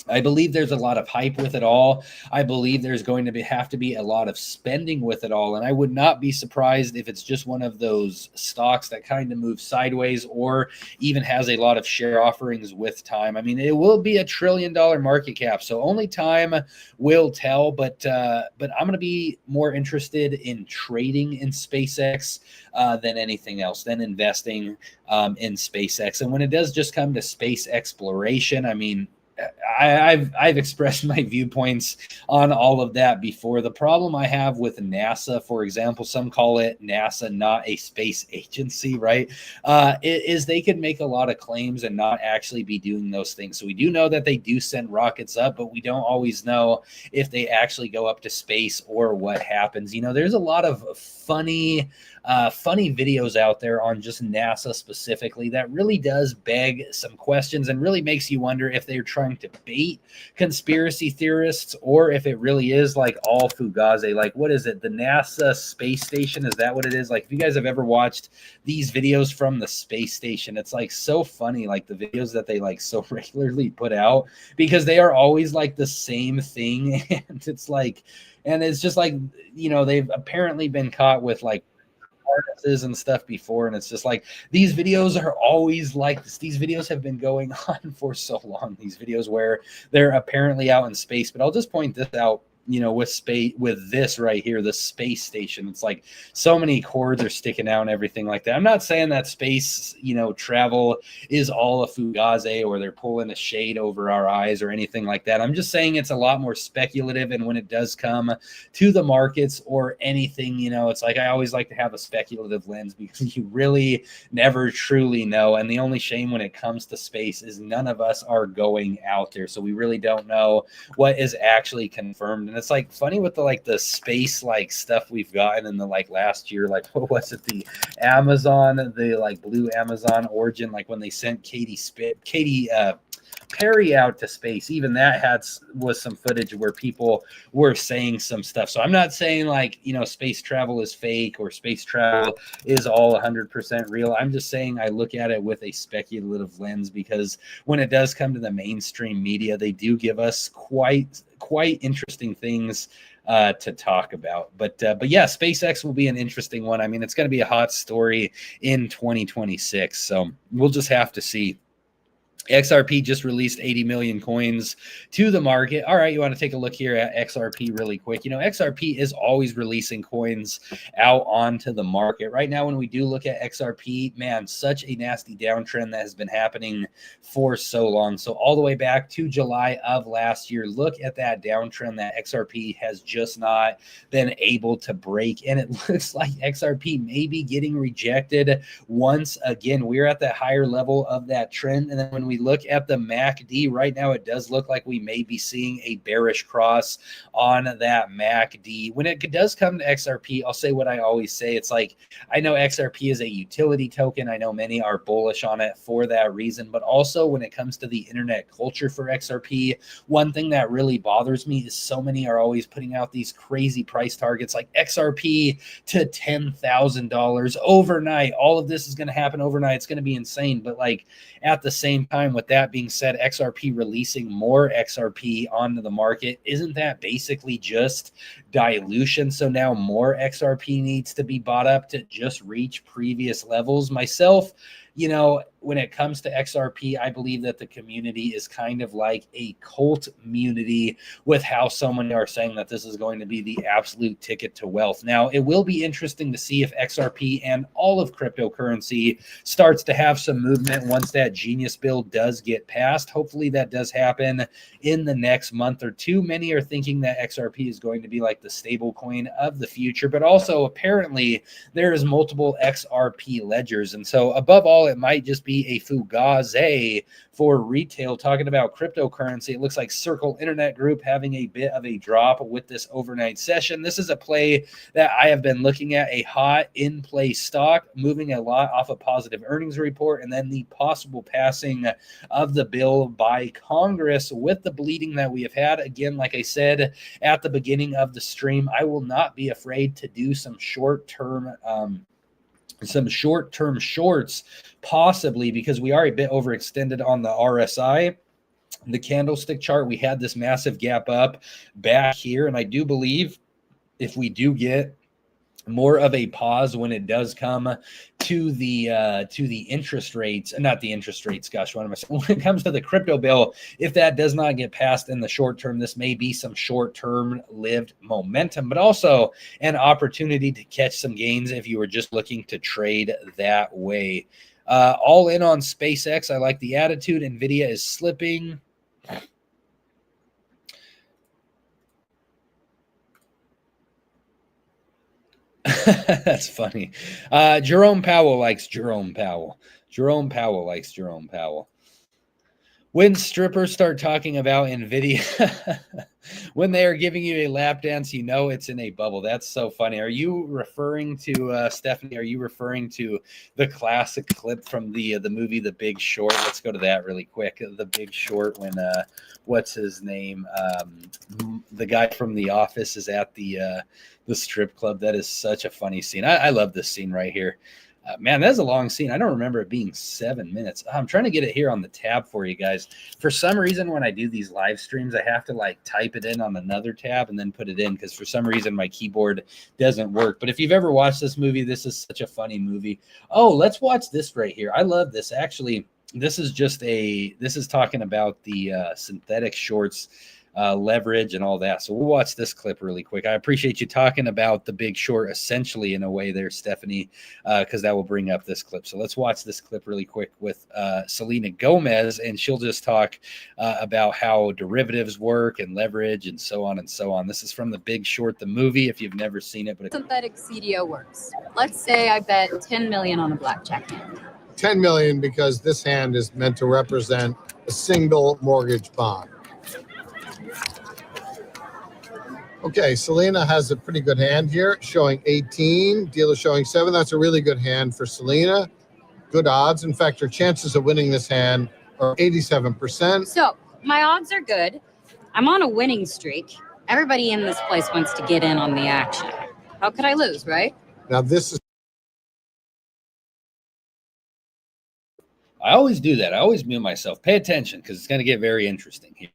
I believe there's a lot of hype with it all. I believe there's going to have to be a lot of spending with it all. And I would not be surprised if it's just one of those stocks that kind of moves sideways or even has a lot of share offerings with time. I mean, it will be a $1 trillion market cap, so only time will tell. But I'm going to be more interested in trading in SpaceX than anything else, than investing in SpaceX. And when it does just come to space exploration, I mean, I've expressed my viewpoints on all of that before. The problem I have with NASA, for example, some call it NASA, not a space agency, right? Is they could make a lot of claims and not actually be doing those things. So we do know that they do send rockets up, but we don't always know if they actually go up to space or what happens. There's a lot of funny videos out there on just NASA specifically that really does beg some questions and really makes you wonder if they're trying to bait conspiracy theorists or if it really is like all fugazi. Like, what is it? The NASA space station? Is that what it is? Like, if you guys have ever watched these videos from the space station, it's like so funny, like the videos that they like so regularly put out, because they are always like the same thing. And it's just like, they've apparently been caught with like harnesses and stuff before, and it's just like these videos are always like this. These videos have been going on for so long, these videos where they're apparently out in space. But I'll just point this out, with this right here, the space station. It's like so many cords are sticking out and everything like that. I'm not saying that space, travel is all a fugazi or they're pulling a shade over our eyes or anything like that. I'm just saying it's a lot more speculative. And when it does come to the markets or anything, it's like I always like to have a speculative lens, because you really never truly know. And the only shame when it comes to space is none of us are going out there. So we really don't know what is actually confirmed. And it's like funny with the space like stuff we've gotten in the last year, like what was it, the Amazon, the Blue Amazon Origin, like when they sent Katy Perry out to space. Even that was some footage where people were saying some stuff. So I'm not saying space travel is fake or space travel is all 100% real. I'm just saying I look at it with a speculative lens, because when it does come to the mainstream media, they do give us quite interesting things to talk about. But yeah, SpaceX will be an interesting one. I mean, it's going to be a hot story in 2026. So we'll just have to see. XRP just released 80 million coins to the market. All right, you want to take a look here at XRP really quick. XRP is always releasing coins out onto the market. Right now, when we do look at XRP, man, such a nasty downtrend that has been happening for so long. So all the way back to July of last year, look at that downtrend that XRP has just not been able to break. And it looks like XRP may be getting rejected once again. We're at the higher level of that trend. And then when we look at the MACD right now, it does look like we may be seeing a bearish cross on that MACD. When it does come to XRP, I'll say what I always say. It's like, I know XRP is a utility token. I know many are bullish on it for that reason. But also when it comes to the internet culture for XRP, one thing that really bothers me is so many are always putting out these crazy price targets like XRP to $10,000 overnight. All of this is going to happen overnight. It's going to be insane. But at the same time, with that being said, XRP releasing more XRP onto the market, isn't that basically just dilution? So now more XRP needs to be bought up to just reach previous levels. Myself, when it comes to XRP, I believe that the community is kind of like a cult community with how so many are saying that this is going to be the absolute ticket to wealth. Now, it will be interesting to see if XRP and all of cryptocurrency starts to have some movement once that Genius bill does get passed. Hopefully that does happen in the next month or two. Many are thinking that XRP is going to be like the stable coin of the future, but also apparently there is multiple XRP ledgers. And so above all, it might just be a fugazi for retail. Talking about cryptocurrency, it looks like Circle Internet Group having a bit of a drop with this overnight session. This is a play that I have been looking at, a hot in-play stock, moving a lot off a positive earnings report, and then the possible passing of the bill by Congress with the bleeding that we have had. Again, like I said at the beginning of the stream, I will not be afraid to do some short-term shorts, possibly, because we are a bit overextended on the RSI. The candlestick chart, we had this massive gap up back here, and I do believe if we do get more of a pause when it does come to the interest rates, not the interest rates, gosh, what am I saying? When it comes to the crypto bill, if that does not get passed in the short term, this may be some short-term lived momentum, but also an opportunity to catch some gains if you were just looking to trade that way. All in on SpaceX. I like the attitude. NVIDIA is slipping. That's funny. Jerome Powell likes Jerome Powell. Jerome Powell likes Jerome Powell. When strippers start talking about NVIDIA, when they are giving you a lap dance, you know it's in a bubble. That's so funny. Are you referring to, Stephanie, are you referring to the classic clip from the movie The Big Short? Let's go to that really quick. The Big Short, when, what's his name? The guy from The Office is at the strip club. That is such a funny scene. I love this scene right here. Man, that's a long scene. I don't remember it being 7 minutes. I'm trying to get it here on the tab for you guys. For some reason, when I do these live streams, I have to like type it in on another tab and then put it in because for some reason my keyboard doesn't work. But if you've ever watched this movie, this is such a funny movie. Oh, let's watch this right here. I love this. Actually, this is talking about the synthetic shorts, leverage and all that. So we'll watch this clip really quick. I appreciate you talking about The Big Short essentially in a way there, Stephanie, because that will bring up this clip. So let's watch this clip really quick with Selena Gomez, and she'll just talk about how derivatives work and leverage and so on and so on. This is from The Big Short, the movie, if you've never seen it. But synthetic CDO works. Let's say I bet 10 million on a blackjack hand. 10 million because this hand is meant to represent a single mortgage bond. Okay, Selena has a pretty good hand here, showing 18, dealer showing 7. That's a really good hand for Selena. Good odds. In fact, her chances of winning this hand are 87%. So my odds are good. I'm on a winning streak. Everybody in this place wants to get in on the action. How could I lose, right? Now this is... I always do that. I always mute myself. Pay attention because it's going to get very interesting here.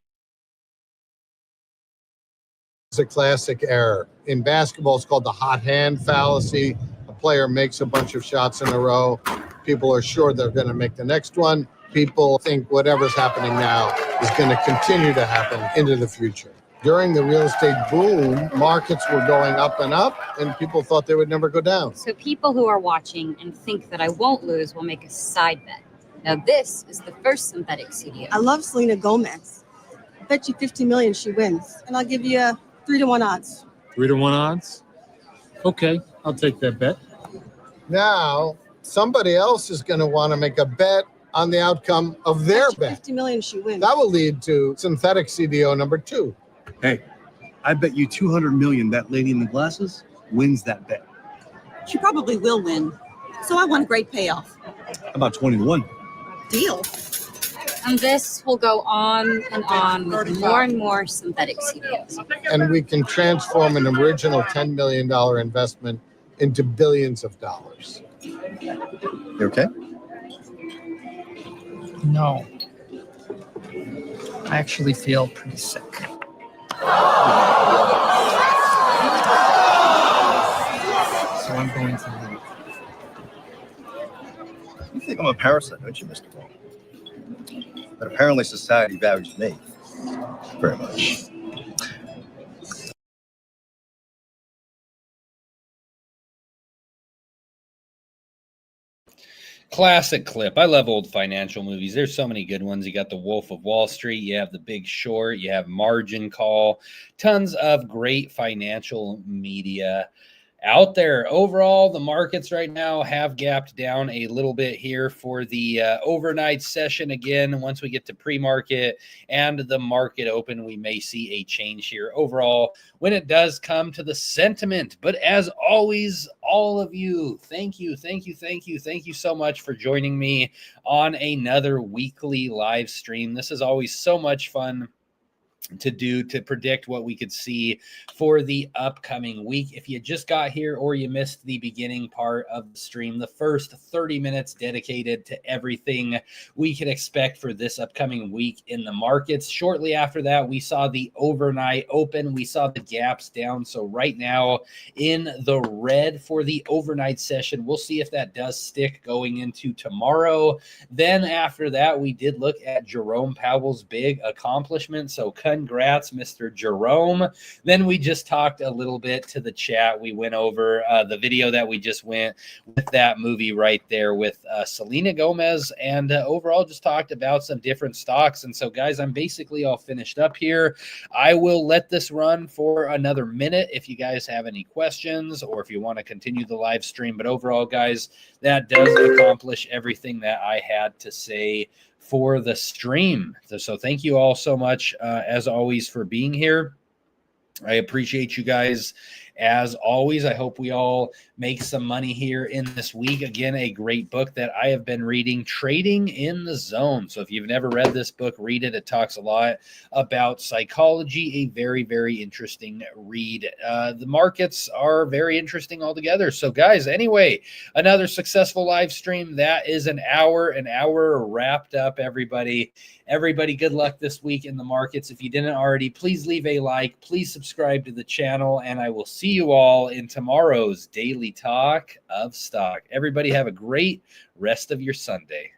It's a classic error. In basketball, it's called the hot hand fallacy. A player makes a bunch of shots in a row. People are sure they're going to make the next one. People think whatever's happening now is going to continue to happen into the future. During the real estate boom, markets were going up and up, and people thought they would never go down. So people who are watching and think that I won't lose will make a side bet. Now this is the first synthetic CDO. I love Selena Gomez. I bet you 50 million she wins, and I'll give you a 3-to-1 odds. 3-to-1 odds? Okay, I'll take that bet. Now, somebody else is going to want to make a bet on the outcome of their bet. 50 million she wins. That will lead to synthetic CDO number 2. Hey, I bet you 200 million that lady in the glasses wins that bet. She probably will win. So I want a great payoff. How about 20-1? Deal. And this will go on and on with more and more synthetic CDOs. And we can transform an original $10 million investment into billions of dollars. You okay? No. I actually feel pretty sick. So I'm going to leave. You think I'm a parasite, don't you, Mr. Wall? But apparently society values me very much. Classic clip. I love old financial movies. There's so many good ones. You got The Wolf of Wall Street, you have The Big Short, you have Margin Call, tons of great financial media out there. Overall, the markets right now have gapped down a little bit here for the overnight session. Again, once we get to pre-market and the market open, we may see a change here overall when it does come to the sentiment. But as always, all of you, thank you so much for joining me on another weekly live stream. This is always so much fun to do, to predict what we could see for the upcoming week. If you just got here or you missed the beginning part of the stream, the first 30 minutes dedicated to everything we can expect for this upcoming week in the markets. Shortly after that, we saw the overnight open. We saw the gaps down. So right now in the red for the overnight session. We'll see if that does stick going into tomorrow. Then after that, we did look at Jerome Powell's big accomplishment. So congrats, Mr. Jerome. Then we just talked a little bit to the chat. We went over the video that we just went with that movie right there with Selena Gomez, and overall just talked about some different stocks. And so, guys, I'm basically all finished up here. I will let this run for another minute if you guys have any questions or if you want to continue the live stream. But overall, guys, that does accomplish everything that I had to say for the stream. So thank you all so much, as always, for being here. I appreciate you guys as always. I hope we all make some money here in this week. Again, a great book that I have been reading, Trading in the Zone. So if you've never read this book, read it. It talks a lot about psychology, a very, very interesting read. The markets are very interesting altogether. So guys, anyway, another successful live stream. That is an hour wrapped up, everybody. Everybody, good luck this week in the markets. If you didn't already, please leave a like, please subscribe to the channel, and I will see you all in tomorrow's Daily Talk of Stock. Everybody have a great rest of your Sunday.